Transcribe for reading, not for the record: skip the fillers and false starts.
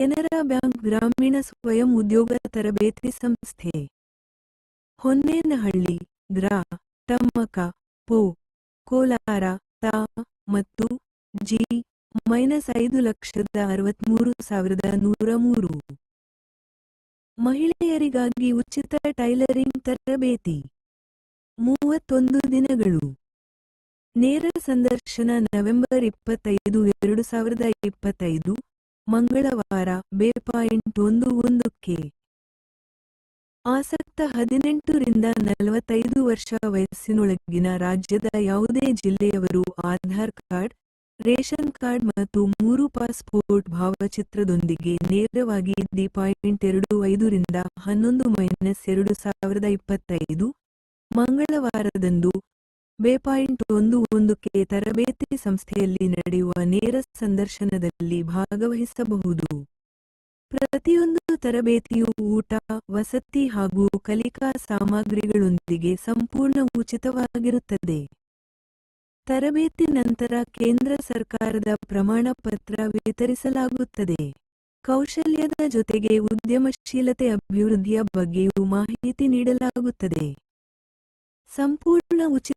Canara bank ಗ್ರಾಮೀಣ ಸ್ವಯಂ ಉದ್ಯೋಗ ತರಬೇತಿ ಸಂಸ್ಥೆ ಹೊನ್ನೇನಹಳ್ಳಿ ಗ್ರಾ. ಟಮ್ಮಕ ಪೊ. ಕೋಲಾರ ತಾ ಮತ್ತು ಜಿ. -5,63,103 ಮಹಿಳೆಯರಿಗಾಗಿ ಉಚಿತ ಟೈಲರಿಂಗ್ ತರಬೇತಿ 31 ದಿನಗಳು. ನೇರ ಸಂದರ್ಶನ ನವೆಂಬರ್ 25, 2025 ಮಂಗಳವಾರ ಬೆ.11ಕ್ಕೆ. ಆಸಕ್ತ 18 ರಿಂದ 45 ವರ್ಷ ವಯಸ್ಸಿನೊಳಗಿನ ರಾಜ್ಯದ ಯಾವುದೇ ಜಿಲ್ಲೆಯವರು ಆಧಾರ್ ಕಾರ್ಡ್, ರೇಷನ್ ಕಾರ್ಡ್ ಮತ್ತು 3 ಪಾಸ್ಪೋರ್ಟ್ ಭಾವಚಿತ್ರದೊಂದಿಗೆ ನೇರವಾಗಿ ದಿ.25 ರಿಂದ 11-2-2025 ಮಂಗಳವಾರದಂದು ಬೆ.11ಕ್ಕೆ ತರಬೇತಿ ಸಂಸ್ಥೆಯಲ್ಲಿ ನಡೆಯುವ ನೇರ ಸಂದರ್ಶನದಲ್ಲಿ ಭಾಗವಹಿಸಬಹುದು. ಪ್ರತಿಯೊಂದು ತರಬೇತಿಯು ಊಟ, ವಸತಿ ಹಾಗೂ ಕಲಿಕಾ ಸಾಮಗ್ರಿಗಳೊಂದಿಗೆ ಸಂಪೂರ್ಣ ಉಚಿತವಾಗಿರುತ್ತದೆ. ತರಬೇತಿ ನಂತರ ಕೇಂದ್ರ ಸರ್ಕಾರದ ಪ್ರಮಾಣ ಪತ್ರ ವಿತರಿಸಲಾಗುತ್ತದೆ. ಕೌಶಲ್ಯದ ಜೊತೆಗೆ ಉದ್ಯಮಶೀಲತೆ ಅಭಿವೃದ್ಧಿಯ ಬಗ್ಗೆಯೂ ಮಾಹಿತಿ ನೀಡಲಾಗುತ್ತದೆ. ಸಂಪೂರ್ಣ ಉಚಿತ